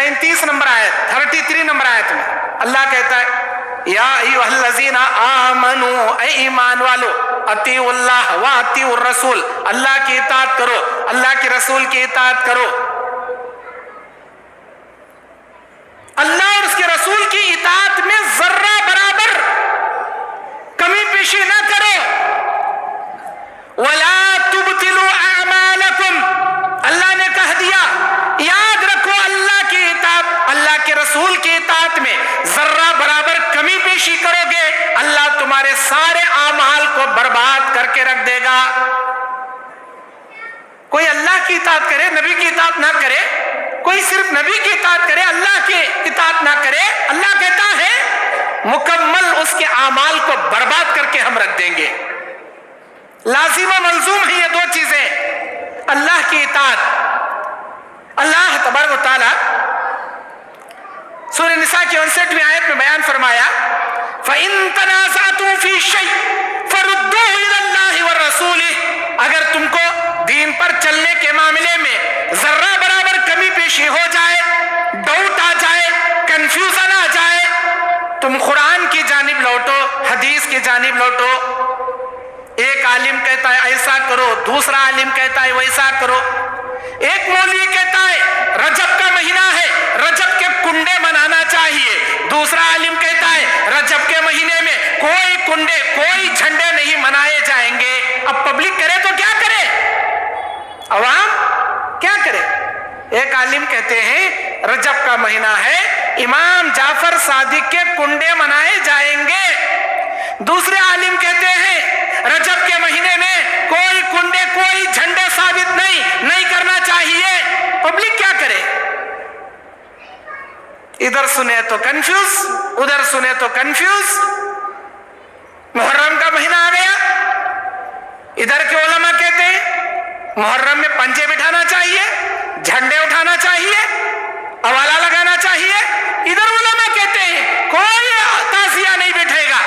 33 number आयत, 33 number आयत में अल्लाह कहता है या अय्युहल्लज़ीना आमनू, ऐ ईमान वालो, अतीउल्लाह व अतीउर रसूल, अल्लाह की इताअत करो, अल्लाह के रसूल की इताअत करो। अल्लाह और उसके रसूल की इताअत में जर्रा बराबर कमी पेशी ना करो। वला तुबतिलू अमालकुम, अल्लाह ने कह दिया, याद रखो अल्लाह की इताअत, अल्लाह के रसूल की इताअत में जर्रा बराबर कमी पेशी करोगे, अल्लाह तुम्हारे सारे आमाल को बर्बाद करके रख देगा। कोई अल्लाह की इताअत करे, नबी की इताअत ना करे, कोई सिर्फ नबी की इताअत करे, अल्लाह की इताअत ना करे, अल्लाह कहता है मुकम्मल उसके आमाल को बर्बाद करके हम रख देंगे। लाजिम व मलजूम है ये दो चीजें, अल्लाह की इताअत। अल्लाह तबारक व तआला सूरह निसा की 59वीं आयत में बयान फरमाया, फ़इन तनाज़अतुम फ़ी शै फ़रुद्दूहु इलल्लाहि व रसूलिहि, अगर तुमको दीन पर चलने के मामले में जर्रा बराबर कमी पेशी हो जाए, डाउट आ जाए, कंफ्यूजन आ जाए, तुम कुरान की जानिब लौटो, हदीस की जानिब लौटो। एक आलिम कहता है ऐसा करो, दूसरा आलिम कहता है वैसा करो। एक मौलवी कहता है रजब का महीना है, रजब के कुंडे मनाना चाहिए, दूसरा आलिम कहता है रजब के महीने में कोई कुंडे, कोई झंडे नहीं मनाए जाएंगे। अब पब्लिक करे तो क्या करे, अवाम क्या करे? एक आलिम कहते हैं रजब का महीना है, इमाम जाफर सादिक के कुंडे मनाए जाएंगे, दूसरे आलिम कहते हैं रजब के महीने में कोई कुंडे, कोई झंडे साबित नहीं करना चाहिए। पब्लिक क्या करे? इधर सुने तो कंफ्यूज, उधर सुने तो कंफ्यूज। मुहर्रम का महीना आ गया, इधर के उलमा कहते हैं मुहर्रम में पंजे बिठाना चाहिए, झंडे उठाना चाहिए, हवाला लगाना चाहिए। इधर उलमा कहते हैं कोई ताजिया नहीं बिठेगा,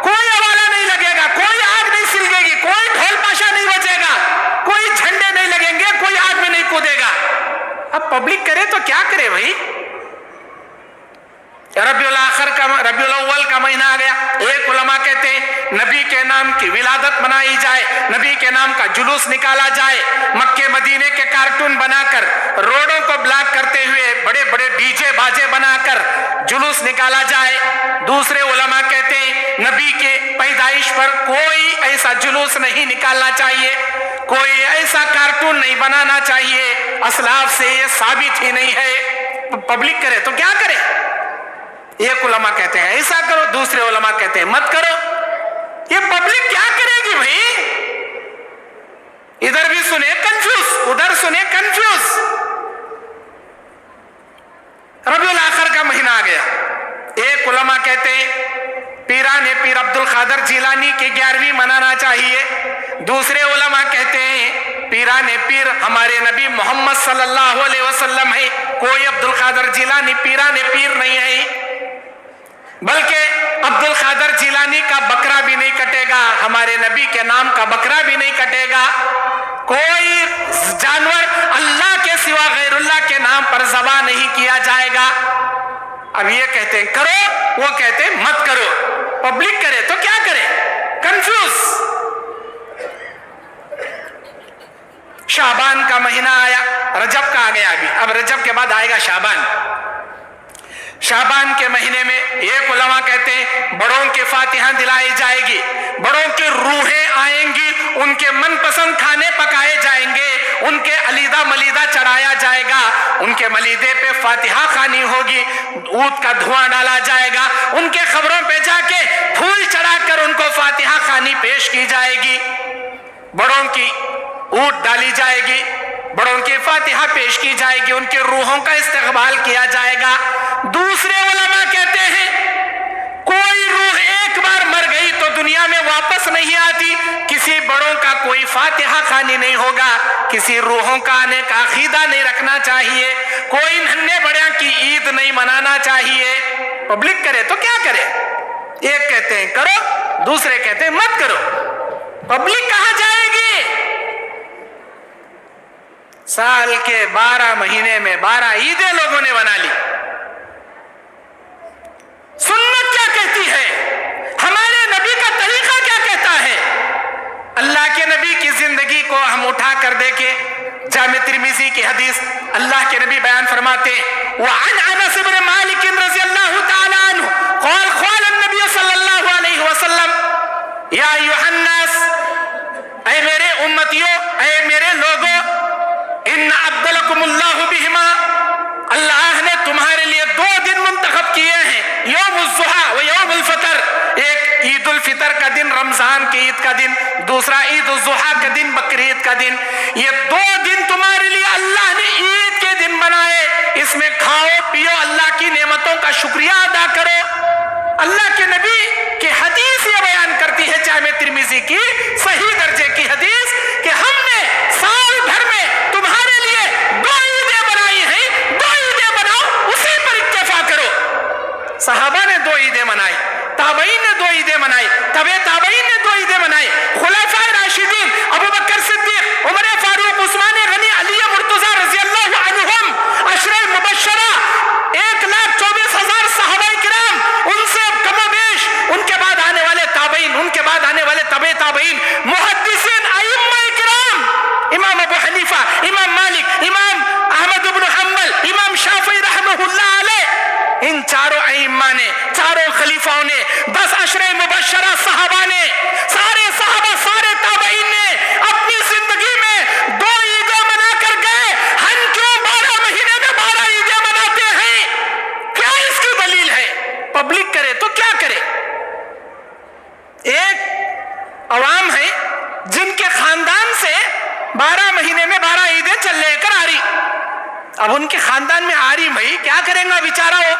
कोई हवाला नहीं लगेगा, कोई आग नहीं सिलगेगी, कोई ढोल पाशा नहीं बजेगा, कोई झंडे नहीं लगेंगे, कोई आग में नहीं कूदेगा। अब पब्लिक करे तो क्या करे भाई? रबीउल आखिर का, रबीउल अव्वल का महीना आ गया, एक उलमा कहते हैं नबी के नाम की विलादत मनाई जाए, नबी के नाम का जुलूस निकाला जाए, मक्के मदीने के कार्टून बनाकर रोडों को ब्लॉक करते हुए बड़े बड़े डीजे बाजे बनाकर जुलूस निकाला जाए। दूसरे उलमा कहते हैं नबी के पैदाइश पर कोई ऐसा जुलूस नहीं निकालना चाहिए, कोई ऐसा कार्टून नहीं बनाना चाहिए, असलाफ से ये साबित ही नहीं है। पब्लिक करे तो क्या करे? एक उलमा कहते हैं ऐसा करो, दूसरे उलमा कहते हैं मत करो। ये पब्लिक क्या करेगी भाई? इधर भी सुने कंफ्यूज, उधर सुने कंफ्यूज। रबीउल आखिर का महीना आ गया, एक उलमा कहते हैं पीराने पीर अब्दुल कादिर जिलानी की 11वीं मनाना चाहिए, दूसरे उलमा कहते हैं पीराने पीर हमारे नबी मोहम्मद सल्लल्लाहु अलैहि वसल्लम है, कोई अब्दुल कादिर जिलानी पीराने पीर नहीं है। बल्कि अब्दुल कादिर जिलानी का बकरा भी नहीं कटेगा, हमारे नबी के नाम का बकरा भी नहीं कटेगा, कोई जानवर अल्लाह के सिवा गैरुल्लाह के नाम पर ज़बा नहीं किया जाएगा। अब ये कहते हैं करो, वो कहते हैं मत करो। पब्लिक करे तो क्या करे? कंफ्यूज। शाबान का महीना आया, रजब का आ गया अभी, अब रजब के बाद आएगा शाबान। शाबान के महीने में एक उलमा कहते हैं बड़ों के फातिहा दिलाई जाएगी, बड़ों की रूहें आएंगी, उनके मनपसंद खाने पकाए जाएंगे, उनके अलीदा मलीदा चढ़ाया जाएगा, उनके मलीदे पे फातिहा खानी होगी, ऊद का धुआं डाला जाएगा, उनके खबरों पे जाके फूल चढ़ाकर उनको फातिहा खानी पेश की जाएगी, बड़ों की ऊद डाली जाएगी, बड़ों की फातिहा पेश की जाएगी, उनके रूहों का इस्तकबाल किया जाएगा। दूसरे उलमा कहते हैं कोई रूह एक बार मर गई तो दुनिया में वापस नहीं आती, किसी बड़ों का कोई फातिहा खानी नहीं होगा, किसी रूहों का आने का अकीदा नहीं रखना चाहिए, कोई नन्हे बड़े की ईद नहीं मनाना चाहिए। पब्लिक करे तो क्या करे? एक कहते हैं करो, दूसरे कहते हैं मत करो। पब्लिक कहां जाएगी? साल के 12 महीने में 12 ईदें लोगों ने बना ली। सुन्नत क्या कहती है, हमारे नबी का तरीका क्या कहता है? अल्लाह के नबी की जिंदगी को हम उठा कर देखे, जामे तिर्मिजी की हदीस अल्लाह के नबी बयान फरमाते वअन अनस इब्न मालिक रज़ियल्लाहु तआला अन्हु क़ाल क़ाल नबी सल्लल्लाहु अलैहि वसल्लम या अय्युहन नास, ऐ मेरे उम्मतियों, ऐ मेरे लोगों, इन्ना अब्दलकुमुल्लाहु बिहिमा, अल्लाह ने तुम्हारे लिए 2 दिन मुंतखब किए हैं, यौमुल ज़ुहा व यौमुल फ़ितर। एक ईद उल फितर का दिन, रमजान की ईद का दिन, दूसरा ईद उल ज़ुहा का दिन, बकरी ईद का दिन। ये 2 दिन तुम्हारे लिए अल्लाह ने ईद के दिन बनाए, इसमें खाओ पियो, अल्लाह की नेमतों का शुक्रिया अदा करो। अल्लाह के नबी की हदीस ये बयान करती है, जामे तिर्मिजी की सही दर्जे की हदीस, कि हमने साल भर में तुम्हारे लिए 2 ईदें बनाई हैं, 2 ईदें बनाओ, उसी पर इत्तेफा करो। सहाबा ने 2 ईदें मनाई, ताबईन ने 2 ईदें मनाई, तबे ताबईन ने 2 ईदें मनाई, खुलाफाए राशिदीन अबू बकर सिद्दीक, उमर फारूक, उस्मान गनी, अली मुर्तजा रज़ियल्लाहु अन्हुम, अशरे मुबश्शरा, 1,24,000 सहाबाए किराम, उनसे कमोबेश, उनके बाद आने वाले ताबईन, उनके बाद आने वाले तबे ताबईन, मुहद्दिसीन, अइम्मा किराम, इमाम अबू हनीफा, इमाम मालिक, इमाम अहमद इब्न हंबल, इमाम शाफी रहमतुल्लाह अलैह, इन चारों अइम्मा ने, चारों खलीफाओं ने, 10 अशरे मुबश्शरा सहाबा ने, सारे सहाबा, सारे ताबईन ने अपनी जिंदगी में 2 ईदें मना कर गए। हम क्यों 12 महीने में 12 ईदें मनाते हैं? क्या इसकी दलील है? पब्लिक करे तो क्या करे? एक अवाम है जिनके खानदान से 12 महीने में 12 ईदें चल लेकर आ रही, अब उनके खानदान में आ रही, भाई क्या करेगा बेचारा वो?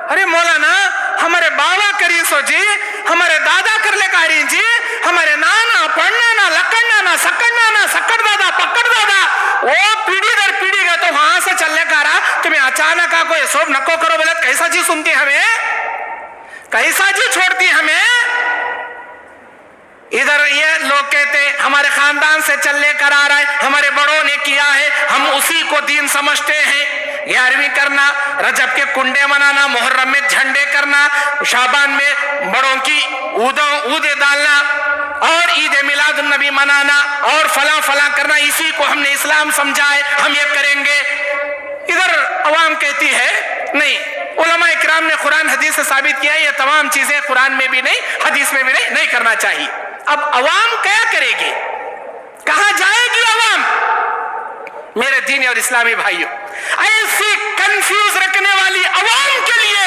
अरे मौलाना, हमारे बाबा करी सो जी, हमारे दादा कर ले कारी जी, हमारे नाना पढ़ना लकड़ना ना सकड़ना ना सकड़ दादा पकड़ दादा, वो पीढ़ी दर पीढ़ी गए तो वहां से चलने का रहा, तुम्हें अचानक आ कोई सोब नको करो बोले, कैसा जी सुनती हमें, कैसा जी छोड़ती हमें? इधर ये लोग कहते हमारे खानदान से चल लेकर आ रहा है, हमारे बड़ों ने किया है, हम उसी को दीन समझते हैं। 11वीं करना, रजब के कुंडे मनाना, मुहर्रम में झंडे करना, शाबान में बड़ों की ऊदे डालना और ईद मिलाद नबी मनाना और फला फला करना, इसी को हमने इस्लाम समझा है, हम ये करेंगे। इधर अवाम कहती है नहीं, उलमा इकराम ने कुरान हदीस से साबित किया है ये तमाम चीजें कुरान में भी नहीं, हदीस में भी नहीं करना चाहिए। अब अवाम क्या करेगी, कहां जाएगी अवाम? मेरे दीनी और इस्लामी भाइयों, ऐसी कंफ्यूज रखने वाली अवाम के लिए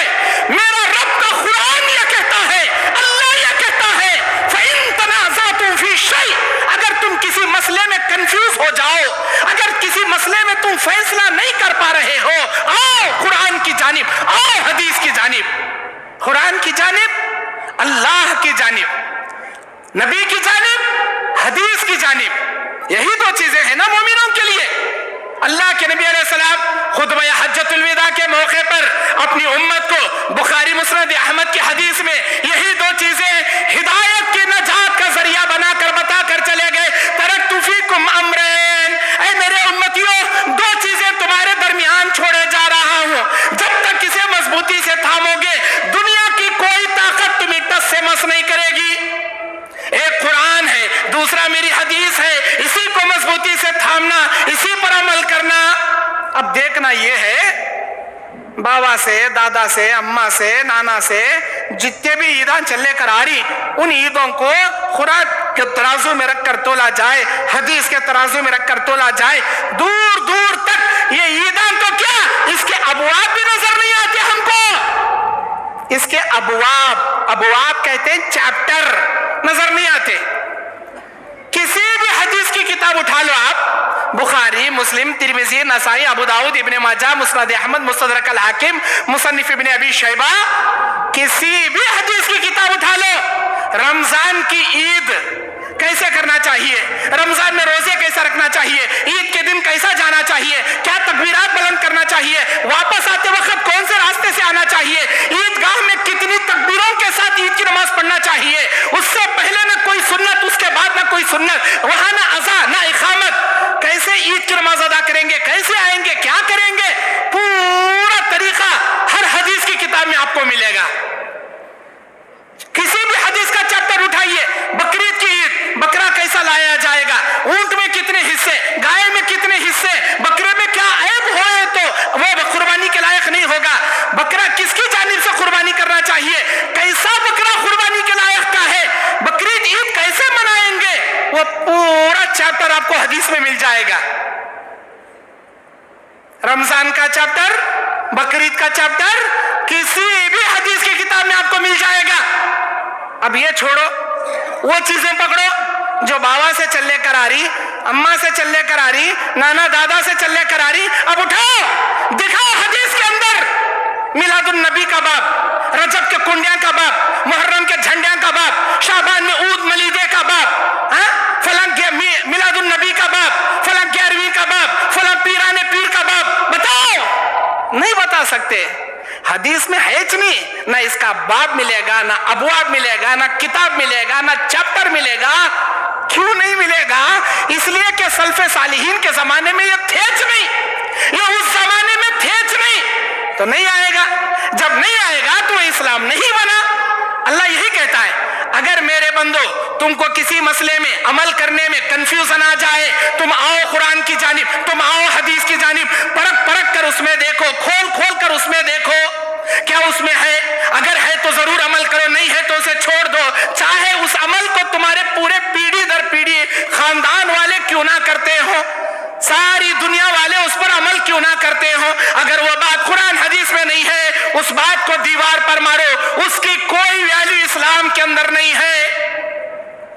मेरा रब का कुरान यह कहता है, अल्लाह यह कहता है, फ़इन तनाज़अतुम फ़ी शै, अगर तुम किसी मसले में कंफ्यूज हो जाओ, अगर किसी मसले में तुम फैसला नहीं कर पा रहे हो, आओ कुरान की जानिब, आओ हदीस की जानिब, कुरान की जानिब, अल्लाह की जानिब, नबी की जानिब, हदीस की जानिब। यही 2 चीजें हैं ना मोमिनों के लिए। अल्लाह के नबी अलैहिस्सलाम खुतबा हज्जतुल विदा के मौके पर अपनी उम्मत को बुखारी मुस्नद अहमद की हदीस में यही 2 चीजें हिदायत की नजात का जरिया बनाकर बताकर चले गए, तरक्तु फीकुम अमरैन, ऐ मेरे उम्मतियों 2 चीजें तुम्हारे दरमियान छोड़े जा रहा हूं, जब तक इसे मजबूती से थामोगे दुनिया की कोई ताकत तुम्हें टस से मस नहीं करेगी। एक कुरान है, दूसरा मेरी हदीस है, इसी को मजबूती से थामना, इसी पर अमल करना। अब देखना यह है, बाबा से, दादा से, अम्मा से, नाना से जितने भी ईदां चलने कर आ रही, उन ईदों को कुरान के तराजू में रखकर तोला जाए, हदीस के तराजू में रखकर तोला जाए, दूर दूर तक ये ईदां तो क्या, इसके अबवाब भी नजर नहीं आते हमको, इसके अबवाब कहते हैं चैप्टर, नजर नहीं आते। किसी भी हदीस की किताब उठा लो आप, बुखारी, मुस्लिम, तिरमिजी, नसाई, अबू दाऊद, इब्ने माजा, मुस्नद अहमद, मुस्तदरक अल हाकिम, मुसन्निफ इब्ने अबी शैबा, किसी भी हदीस की किताब उठा लो, रमजान की ईद कैसे करना चाहिए, रमजान में रोजे कैसा रखना चाहिए, ईद के दिन कैसा जाना चाहिए, क्या तकबीरात बुलंद करना चाहिए, वापस आते वक्त कौन से रास्ते से आना चाहिए, ईदगाह में कितनी तकबीरों के साथ ईद की नमाज पढ़ना चाहिए, उससे पहले ना कोई सुन्नत, उसके बाद ना कोई सुन्नत, वहां ना अज़ा ना इकामत, कैसे ईद की नमाज अदा करेंगे कैसे आएंगे, क्या करेंगे, पूरा तरीका हर हदीस की किताब में आपको मिलेगा। किसी भी हदीस का चैप्टर उठाइए, बकरीद की ईद, बकरा कैसा लाया जाएगा, ऊंट में कितने हिस्से, गाय में कितने हिस्से, बकरे में क्या ऐब होए तो वो कुर्बानी के लायक नहीं होगा, बकरा किसकी जानिब से कुर्बानी करना चाहिए, कैसा बकरा कुर्बानी के लायक का है, बकरीद ईद कैसे मनाएंगे, वो पूरा चैप्टर आपको हदीस में मिल जाएगा। रमजान का चैप्टर, बकरीद का चैप्टर किसी भी हदीस की किताब में आपको मिल जाएगा। अब ये छोड़ो, वो चीजें पकड़ो जो बाबा से चल लेकर आ रही, अम्मा से चल लेकर आ रही, नाना दादा से चल लेकर आ रही। अब उठाओ, दिखाओ हदीस के अंदर मिलादुन नबी का बाब, रजब के कुंडिया का बाब, मुहर्रम के झंडिया का बाब, शाबान में ऊद मलीदे का बाब, फलां के मिलादुन नबी का बाब, फलां 11वीं का बाब, फलां पीराने पीर का बाब, बताओ। नहीं बता सकते। हदीस में है च नहीं, ना इसका बाब मिलेगा, ना अबवाब मिलेगा, ना किताब मिलेगा, ना चैप्टर मिलेगा। क्यों नहीं मिलेगा? इसलिए कि सल्फे सालिहीन के जमाने में ये थे च नहीं, ये उस जमाने में थे च नहीं, तो नहीं आएगा। जब नहीं आएगा तो इस्लाम नहीं बना। अल्लाह यही कहता है, अगर मेरे बंदो तुमको किसी मसले में अमल करने में कंफ्यूजन आ जाए, तुम आओ कुरान की जानिब, तुम आओ हदीस की जानिब, परख परख कर उसमें देखो, खोल खोल कर उसमें देखो क्या उसमें है। अगर है तो जरूर अमल करो, नहीं है तो उसे छोड़ दो। चाहे उस अमल को तुम्हारे पूरे पीढ़ी दर पीढ़ी खानदान वाले क्यों ना करते हो, सारी दुनिया वाले उस पर अमल क्यों ना करते हो, अगर वो बात कुरान हदीस में नहीं है, उस बात को दीवार पर मारो, उसकी कोई वैल्यू इस्लाम के अंदर नहीं है।